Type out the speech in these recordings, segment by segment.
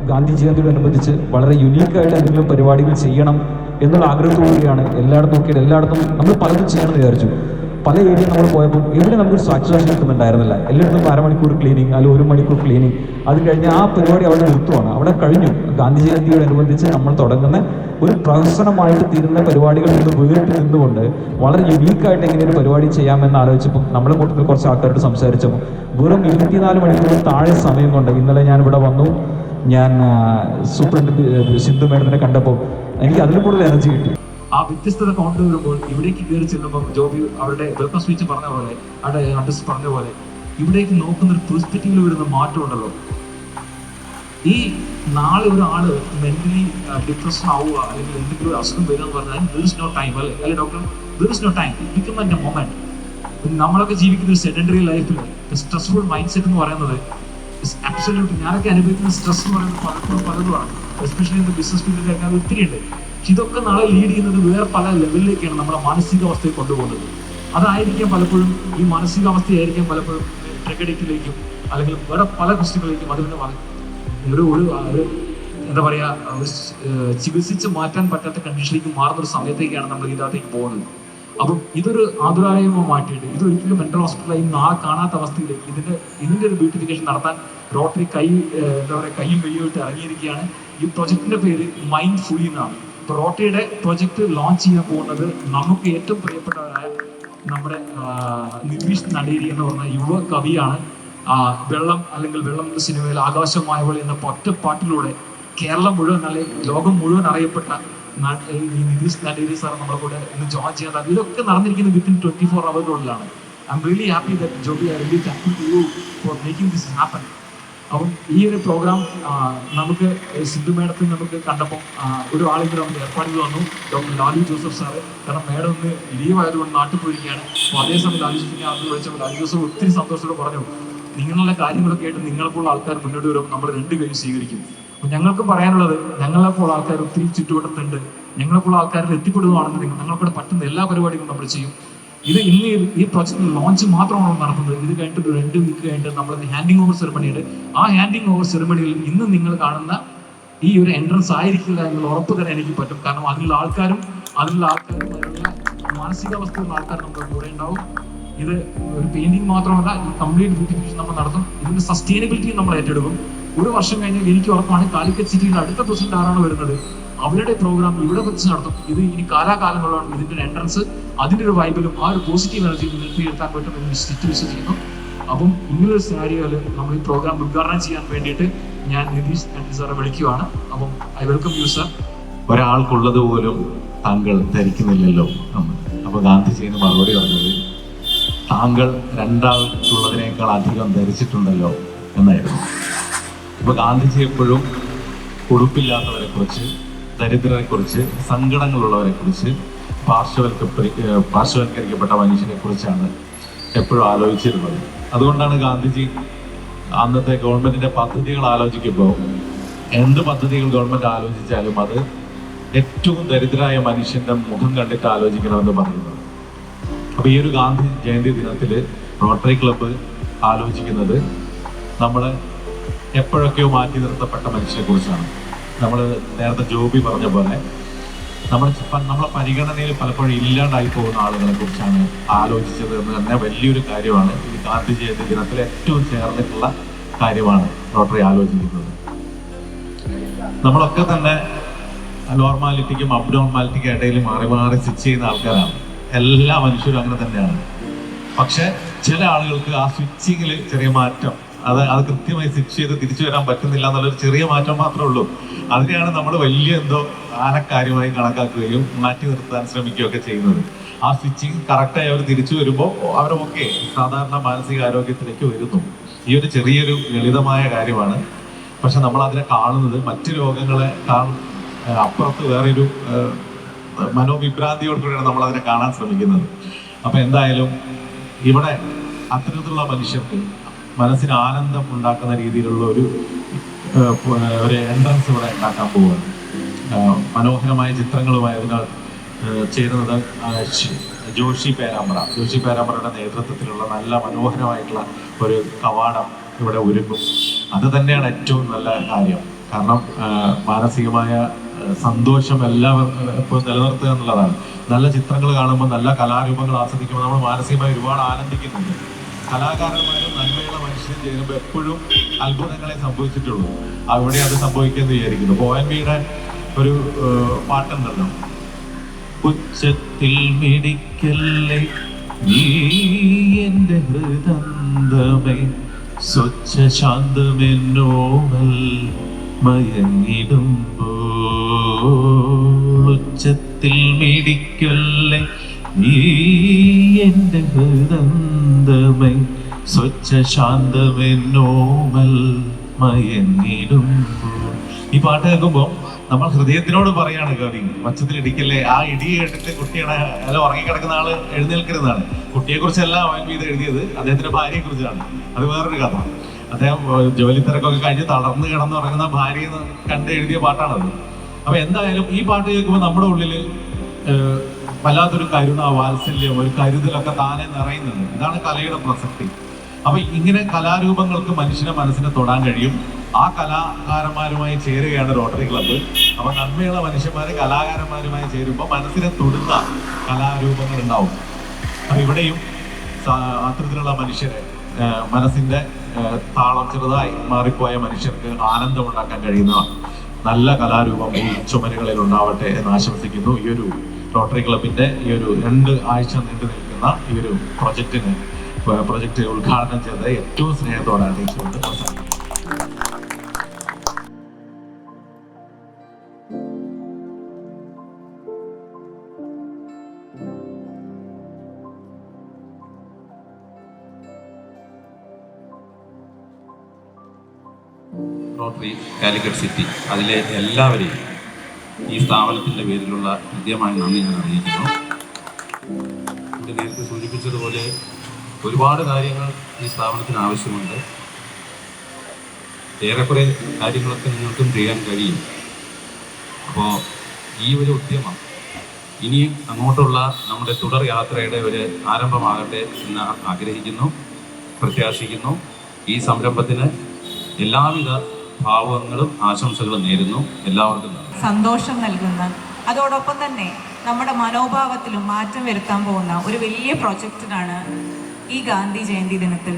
ഗാന്ധി ജയന്തിയോടനുബന്ധിച്ച് വളരെ യുണീക്കായിട്ട് എന്തെങ്കിലും പരിപാടികൾ ചെയ്യണം എന്നുള്ള ആഗ്രഹത്തോടുകൂടിയാണ് എല്ലായിടത്തും നമ്മൾ പലതും ചെയ്യണമെന്ന് വിചാരിച്ചു. പല ഏരിയ നമ്മൾ പോയപ്പോൾ എവിടെ നമുക്കൊരു സാറ്റിസ്ഫാക്ഷൻ കിട്ടുന്നുണ്ടായിരുന്നില്ല. എല്ലായിടത്തും അരമണിക്കൂർ ക്ലീനിങ്, അല്ലെങ്കിൽ 1 മണിക്കൂർ ക്ലീനിങ്, അത് കഴിഞ്ഞ് ആ പരിപാടി അവിടെ നിർത്തുവാണ്, അവിടെ കഴിഞ്ഞു. ഗാന്ധി ജയന്തിയോടനുബന്ധിച്ച് നമ്മൾ തുടങ്ങുന്ന ഒരു പ്രഹസനമായിട്ട് തീരുന്ന പരിപാടികളിൽ നിന്ന് വേറിട്ട് നിന്നുകൊണ്ട് വളരെ യുണീക്കായിട്ട് എങ്ങനെ ഒരു പരിപാടി ചെയ്യാമെന്ന് ആലോചിച്ചപ്പോൾ നമ്മുടെ കൂട്ടത്തിൽ കുറച്ച് ആൾക്കാരോട് സംസാരിച്ചപ്പോൾ വെറും 24 മണിക്കൂർ താഴെ സമയം കൊണ്ട് ഇന്നലെ ഞാനിവിടെ വന്നു. ഞാൻ സൂപ്രണ്ട് സിന്ധു മേഡത്തിനെ കണ്ടപ്പോൾ എനിക്ക് അതിലും കൂടുതൽ എനർജി കിട്ടി. ആ വ്യത്യസ്തത കൊണ്ടുവരുമ്പോൾ ഇവിടേക്ക് കയറി ചെല്ലുമ്പോൾ ജോബി അവരുടെ വെൽക്കം സ്പീച്ച് പറഞ്ഞ പോലെ, അവിടെ അഡ്രസ് പറഞ്ഞ പോലെ, ഇവിടേക്ക് നോക്കുന്ന ഒരു പെർസ്പെക്റ്റീവിൽ വരുന്ന മാറ്റം ഉണ്ടല്ലോ. ഈ നാളെ ഒരാള് മെന്റലി ഡിപ്രഷൻ ആവുക അല്ലെങ്കിൽ എന്തെങ്കിലും ഒരു അസുഖം വരിക എന്ന് പറഞ്ഞാൽ there is no time, അല്ലെ doctor? there is no time, it become a moment. നമ്മളൊക്കെ ജീവിക്കുന്ന ഒരു സെഡൻഡറി ലൈഫിൽ സ്ട്രെസ്ഫുൾ മൈൻഡ് സെറ്റ് എന്ന് പറയുന്നത് അബ്സല്യൂട്ട്, ഞാനൊക്കെ അനുഭവിക്കുന്ന സ്ട്രെസ് എന്ന് പറയുന്നത് പലതുമാണ്. എസ്പെഷ്യലി ഇന്ന് ബിസിനസ് ഫീൽഡിലൊക്കെ അത് ഒത്തിരി ഉണ്ട്. പക്ഷെ ഇതൊക്കെ നാളെ ലീഡ് ചെയ്യുന്നത് വേറെ പല ലെവലിലേക്കാണ് നമ്മുടെ മാനസികാവസ്ഥയെ കൊണ്ടുപോകുന്നത്. അതായിരിക്കാം പലപ്പോഴും, ഈ മാനസികാവസ്ഥയായിരിക്കാം പലപ്പോഴും ട്രെഗഡിക്കിലേക്കും അല്ലെങ്കിൽ വേറെ പല പ്രശ്നങ്ങളിലേക്കും അതിന് ഒരു എന്താ പറയുക, ചികിത്സിച്ച് മാറ്റാൻ പറ്റാത്ത കണ്ടീഷനിലേക്ക് മാറുന്ന ഒരു സമയത്തേക്കാണ് നമ്മൾ ഇതിനകത്തേക്ക് പോകുന്നത്. അപ്പം ഇതൊരു ആതുരാലയമോ മാറ്റിയിട്ട് ഇതൊരിക്കലും മെന്റൽ ഹോസ്പിറ്റലായി നാളെ കാണാത്ത അവസ്ഥയിലേക്ക് ഇതിന്റെ ഒരു ബ്യൂട്ടിഫിക്കേഷൻ നടത്താൻ റോട്ടറി കൈയും കയ്യുമായിട്ട് ഇറങ്ങിയിരിക്കുകയാണ്. ഈ പ്രൊജക്ടിന്റെ പേര് മൈൻഡ് ഫുള്ളി എന്നാണ്. ഇപ്പൊ റോട്ടറിയുടെ പ്രൊജക്ട് ലോഞ്ച് ചെയ്യാൻ പോകുന്നത് നമുക്ക് ഏറ്റവും പ്രിയപ്പെട്ടവരായ നമ്മുടെ നിതീഷ് നടേരി എന്ന് പറഞ്ഞ യുവ കവിയാണ്. വെള്ളം എന്ന സിനിമയിൽ ആകാശമായ പോലെ എന്ന ഒറ്റപ്പാട്ടിലൂടെ കേരളം മുഴുവൻ അല്ലെങ്കിൽ ലോകം മുഴുവൻ അറിയപ്പെട്ട നിതീഷ് നടേരി സാർ നമ്മളെ കൂടെ ഇന്ന് ജോയിൻ ചെയ്യാൻ. ഇതൊക്കെ നടന്നിരിക്കുന്നത് within 24 hours. I am really happy that Joby, I really thank you to you for making this happen. അപ്പം ഈ ഒരു പ്രോഗ്രാം നമുക്ക് സിന്ധു മേഡത്തിന് നമുക്ക് കണ്ടപ്പോൾ ഒരു ആളിങ്ങനെ നമുക്ക് ഏർപ്പാട് ചെയ്ത് വന്നു, ഡോക്ടർ ലാലു ജോസഫ് സാറ്. കാരണം മേഡം ഒന്ന് ലീവ് ആയതുകൊണ്ട് നാട്ടിൽ പോയിരിക്കുകയാണ്. അപ്പോൾ അതേസമയം ലാലു ജോസഫിനെ ആദ്യം വിളിച്ചപ്പോൾ ലാലു ജോസഫ് ഒത്തിരി സന്തോഷത്തോടെ പറഞ്ഞു, നിങ്ങളുടെ കാര്യങ്ങളൊക്കെ ആയിട്ട് നിങ്ങളെപ്പോലുള്ള ആൾക്കാർ മുന്നോട്ട് വരുമ്പോൾ നമ്മൾ 2 കൈ സ്വീകരിക്കും. അപ്പം ഞങ്ങൾക്ക് പറയാനുള്ളത്, ഞങ്ങളെപ്പോൾ ആൾക്കാർ ഒത്തിരി ചുറ്റുവട്ടത്തുണ്ട്, ഞങ്ങളെപ്പോൾ ആൾക്കാരിൽ എത്തിപ്പെടുകയാണെന്നുണ്ടെങ്കിൽ ഞങ്ങൾക്കൂടെ പറ്റുന്ന എല്ലാ പരിപാടികളും നമ്മൾ ചെയ്യും. ഇന്ന് ഈ പ്രോജക്റ്റ് ലോഞ്ച് മാത്രമാണ് നടത്തുന്നത്. ഇത് കഴിഞ്ഞിട്ട് 2 വീക്ക് കഴിഞ്ഞിട്ട് നമ്മൾ ഹാൻഡിങ് ഓവർ സെറമണിയുണ്ട്. ആ ഹാൻഡിങ് ഓവർ സെറമണിയിൽ ഇന്ന് നിങ്ങൾ കാണുന്ന ഈ ഒരു എൻട്രൻസ് ആയിരിക്കില്ല എന്നുള്ള ഉറപ്പ് തരാൻ എനിക്ക് പറ്റും. കാരണം അതിലുള്ള ആൾക്കാരും അതിനുള്ള മാനസികാവസ്ഥയുള്ള ആൾക്കാർ നമ്മുടെ കൂടെ ഉണ്ടാവും. ഇത് ഒരു പെയിന്റിങ് മാത്രമല്ല, കംപ്ലീറ്റ് ബ്യൂട്ടിഫിക്കേഷൻ നമ്മൾ നടത്തും. ഇതിന്റെ സസ്റ്റൈനബിലിറ്റി നമ്മൾ ഏറ്റെടുക്കും. 1 വർഷം കഴിഞ്ഞാൽ എനിക്ക് ഉറപ്പാണ് കാലിക്കറ്റ് സിറ്റിയുടെ അടുത്ത പ്രസിഡന്റ് ആരാണ് വരുന്നത്, അവരുടെ പ്രോഗ്രാം ഇവിടെ വെച്ച് നടത്തും. ഇത് ഇനി കാലാകാലങ്ങളാണ് ഇതിന്റെ എൻട്രൻസ്. അതിന്റെ ഒരു വൈബിലും ആ ഒരു പോസിറ്റീവ് എനർജിയും നിർത്തിയെടുക്കാൻ പറ്റും എന്ന് വിശ്വസിക്കുന്നു. അപ്പം ഇങ്ങനൊരു സിനാരിയോയിൽ നമ്മൾ ഈ പ്രോഗ്രാം ഉദ്ഘാടനം ചെയ്യാൻ വേണ്ടിയിട്ട് ഞാൻ നിതീഷ് സാറെ വിളിക്കുവാണ്. അപ്പം ഐ വെൽക്കം യു സർ. ഒരാൾക്കുള്ളത് പോലും താങ്കൾ ധരിക്കുന്നില്ലല്ലോ. അപ്പൊ ഗാന്ധിജിന് മറുപടി പറഞ്ഞത്, താങ്കൾ 2 ആൾക്കുള്ളതിനേക്കാൾ അധികം ധരിച്ചിട്ടുണ്ടല്ലോ എന്നായിരുന്നു. അപ്പൊ ഗാന്ധിജി എപ്പോഴും ഉടുപ്പില്ലാത്തവരെ കുറിച്ച്, ദരിദ്രരെ കുറിച്ച്, സങ്കടങ്ങളുള്ളവരെ കുറിച്ച്, പാർശ്വവൽക്കരിക്കപ്പെട്ട മനുഷ്യനെ കുറിച്ചാണ് എപ്പോഴും ആലോചിച്ചിരുന്നത്. അതുകൊണ്ടാണ് ഗാന്ധിജി അന്നത്തെ ഗവൺമെന്റിന്റെ പദ്ധതികൾ ആലോചിക്കുമ്പോൾ എന്ത് പദ്ധതികൾ ഗവൺമെന്റ് ആലോചിച്ചാലും അത് ഏറ്റവും ദരിദ്രരായ മനുഷ്യന്റെ മുഖം കണ്ടിട്ട് ആലോചിക്കണമെന്ന് പറയുന്നത്. അപ്പൊ ഈ ഒരു ഗാന്ധി ജയന്തി ദിനത്തില് റോട്ടറി ക്ലബ്ബ് ആലോചിക്കുന്നത് നമ്മൾ എപ്പോഴൊക്കെയോ മാറ്റി നിർത്തപ്പെട്ട മനുഷ്യരെ കുറിച്ചാണ്. നമ്മൾ നേരത്തെ ജോബി പറഞ്ഞ പോലെ നമ്മളെ പരിഗണനയിൽ പലപ്പോഴും ഇല്ലാണ്ടായി പോകുന്ന ആളുകളെ കുറിച്ചാണ് ആലോചിച്ചത് എന്ന് തന്നെ വലിയൊരു കാര്യമാണ്. ഈ ഗാന്ധി ജയന്തി ദിനത്തിൽ ഏറ്റവും ചേർന്നിട്ടുള്ള കാര്യമാണ് റോട്ടറി ആലോചിക്കുന്നത്. നമ്മളൊക്കെ തന്നെ നോർമാലിറ്റിക്കും അബ്നോർമാലിറ്റിക്കും ഇടയിൽ മാറി മാറി സ്വിച്ച് ചെയ്യുന്ന ആൾക്കാരാണ്. എല്ലാ മനുഷ്യരും അങ്ങനെ തന്നെയാണ്. പക്ഷെ ചില ആളുകൾക്ക് ആ സ്വിച്ചിങ്ങിൽ ചെറിയ മാറ്റം, അത് കൃത്യമായി സ്വിച്ച് ചെയ്ത് തിരിച്ചു വരാൻ പറ്റുന്നില്ല എന്നുള്ളൊരു ചെറിയ മാറ്റം മാത്രമേ ഉള്ളൂ. അതിനെയാണ് നമ്മൾ വലിയ എന്തോ ആനക്കാര്യമായി കണക്കാക്കുകയും മാറ്റി നിർത്താൻ ശ്രമിക്കുകയൊക്കെ ചെയ്യുന്നത്. ആ സ്വിച്ചിങ് കറക്റ്റായി അവർ തിരിച്ചു വരുമ്പോൾ അവരൊക്കെ സാധാരണ മാനസികാരോഗ്യത്തിലേക്ക് വരുന്നു. ഈ ഒരു ചെറിയൊരു ലളിതമായ കാര്യമാണ്. പക്ഷെ നമ്മൾ അതിനെ കാണുന്നത് മറ്റു രോഗങ്ങളെ അപ്പുറത്ത് വേറൊരു മനോവിഭ്രാന്തിയോടുകൂടിയാണ് നമ്മൾ അതിനെ കാണാൻ ശ്രമിക്കുന്നത്. അപ്പൊ എന്തായാലും ഇവിടെ അത്തരത്തിലുള്ള മനുഷ്യർക്ക് മനസ്സിന് ആനന്ദം ഉണ്ടാക്കുന്ന രീതിയിലുള്ള ഒരു എൻട്രൻസ് ഇവിടെ ഉണ്ടാക്കാൻ പോവുകയാണ്. മനോഹരമായ ചിത്രങ്ങളുമായി അതിന് ചേരുന്നത് ജോഷി പേരാമ്പ്രയുടെ നേതൃത്വത്തിലുള്ള നല്ല മനോഹരമായിട്ടുള്ള ഒരു കവാടം ഇവിടെ ഒരുങ്ങും. അത് തന്നെയാണ് ഏറ്റവും നല്ല കാര്യം. കാരണം മാനസികമായ സന്തോഷം എപ്പോഴും നിലനിർത്തുക എന്നുള്ളതാണ്. നല്ല ചിത്രങ്ങൾ കാണുമ്പോൾ, നല്ല കലാരൂപങ്ങൾ ആസ്വദിക്കുമ്പോൾ നമ്മൾ മാനസികമായി ഒരുപാട് ആനന്ദിക്കുന്നുണ്ട്. കലാകാരന്മാരും നന്മയുള്ള മനുഷ്യരും ചേരുമ്പോൾ എപ്പോഴും അത്ഭുതങ്ങളെ സംഭവിച്ചിട്ടുള്ളൂ. അവിടെ അത് സംഭവിക്കുമെന്ന് വിചാരിക്കുന്നു. ONVയുടെ ഒരു പാട്ടുണ്ടല്ലോ, ഉച്ചത്തിൽ മിടിക്കല്ലേ നീ എൻ്റെ ഹൃദന്തമേ, സ്വച്ഛ ശാന്തമെന്നോവൽ മയങ്ങിടുമ്പോൾ, ഉച്ചത്തിൽ മിടിക്കല്ലേ നീ എൻ്റെ ഹൃദന്തമേ, സ്വച്ഛ ശാന്തമെന്നോവൽ മയങ്ങിടുമ്പോൾ. ഈ പാട്ട് കേൾക്കുമ്പോൾ നമ്മൾ ഹൃദയത്തിനോട് പറയാണ് കവി, വച്ചത്തിൽ ഇടിക്കല്ലേ. ആ ഇടി കേട്ടിട്ട് കുട്ടിയുടെ അല്ല ഉറങ്ങിക്കിടക്കുന്ന ആള് എഴുന്നേൽക്കരുതാണ്. കുട്ടിയെ കുറിച്ചല്ല ONV ഇത് എഴുതിയത്, അദ്ദേഹത്തിന്റെ ഭാര്യയെ കുറിച്ചാണ്. അത് വേറൊരു കഥ. അദ്ദേഹം ജോലി തിരക്കൊക്കെ കഴിഞ്ഞ് തളർന്ന് കിടന്നുറങ്ങുന്ന ഭാര്യയെ കണ്ട് എഴുതിയ പാട്ടാണത്. അപ്പൊ എന്തായാലും ഈ പാട്ട് കേൾക്കുമ്പോൾ നമ്മുടെ ഉള്ളില് വല്ലാത്തൊരു കരുണ, വാത്സല്യം, ഒരു കരുതലൊക്കെ താനെ നിറയുന്നുണ്ട്. ഇതാണ് കലയുടെ പ്രസക്തി. അപ്പൊ ഇങ്ങനെ കലാരൂപങ്ങൾക്ക് മനുഷ്യനെ മനസ്സിനെ തൊടാൻ കഴിയും. ആ കലാകാരന്മാരുമായി ചേരുകയാണ് റോട്ടറി ക്ലബ്ബ്. അപ്പൊ നന്മയുള്ള മനുഷ്യന്മാര് കലാകാരന്മാരുമായി ചേരുമ്പോൾ മനസ്സിനെ തൊടുന്ന കലാരൂപങ്ങൾ ഉണ്ടാവും. അപ്പൊ ഇവിടെയും അത്തരത്തിലുള്ള മനുഷ്യരെ, മനസ്സിന്റെ താളം ചെറുതായി മാറിപ്പോയ മനുഷ്യർക്ക് ആനന്ദമുണ്ടാക്കാൻ കഴിയുന്ന നല്ല കലാരൂപം ഈ ചുമരുകളിൽ ഉണ്ടാവട്ടെ എന്ന് ആശംസിക്കുന്നു. ഈ ഒരു റോട്ടറി ക്ലബിന്റെ ഈ ഒരു 2 ആഴ്ച നീണ്ടു നിൽക്കുന്ന ഈ ഒരു പ്രൊജക്ട് ഉദ്ഘാടനം ചെയ്ത് ഏറ്റവും സ്നേഹത്തോടെ അറിയിച്ചുകൊണ്ട് അവസാനിക്കുന്നു. റോട്ടറി കാലിക്കറ്റ് സിറ്റി, അതിലെ എല്ലാവരെയും ഈ സ്ഥാപനത്തിൻ്റെ പേരിലുള്ള കൃത്യമായ നന്ദി ഞാൻ അറിയിക്കുന്നു. ഇവിടെ നേരത്തെ സൂചിപ്പിച്ചതുപോലെ ഒരുപാട് കാര്യങ്ങൾ ഈ സ്ഥാപനത്തിന് ആവശ്യമുണ്ട്. ഏറെക്കുറെ കാര്യങ്ങളൊക്കെ നിങ്ങൾക്കും ചെയ്യാൻ കഴിയും. അപ്പോൾ ഈ ഒരു ഉദ്യമം ഇനിയും അങ്ങോട്ടുള്ള നമ്മുടെ തുടർ യാത്രയുടെ ഒരു ആരംഭമാകട്ടെ എന്ന് ആഗ്രഹിക്കുന്നു, പ്രത്യാശിക്കുന്നു. ഈ സംരംഭത്തിന് എല്ലാവിധ ഭാവങ്ങളും ആശംസകളും നേരുന്നു. എല്ലാവർക്കും സന്തോഷം നൽകുന്ന, അതോടൊപ്പം തന്നെ നമ്മുടെ മനോഭാവത്തിലും മാറ്റം വരുത്താൻ പോകുന്ന ഒരു വലിയ പ്രോജക്റ്റിനാണ് ഈ ഗാന്ധി ജയന്തി ദിനത്തിൽ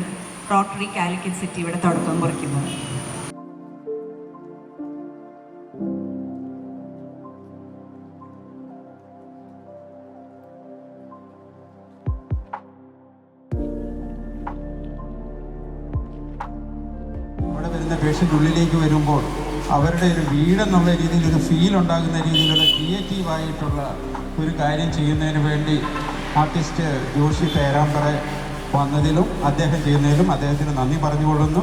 റോട്ടറി കാലിക്കറ്റ് സിറ്റി ഇവിടെ തുടക്കം കുറിക്കുന്നത്. അവിടെ വരുന്ന പേഷ്യൻ്റ് ഉള്ളിലേക്ക് വരുമ്പോൾ അവരുടെ ഒരു വീടെന്നുള്ള രീതിയിൽ ഒരു ഫീൽ ഉണ്ടാകുന്ന രീതിയിലുള്ള ക്രിയേറ്റീവായിട്ടുള്ള ഒരു കാര്യം ചെയ്യുന്നതിന് വേണ്ടി ആർട്ടിസ്റ്റ് ജോഷി പേരാമ്പ്ര വന്നതിലും അദ്ദേഹം ചെയ്യുന്നതിലും അദ്ദേഹത്തിന് നന്ദി പറഞ്ഞുകൊള്ളുന്നു.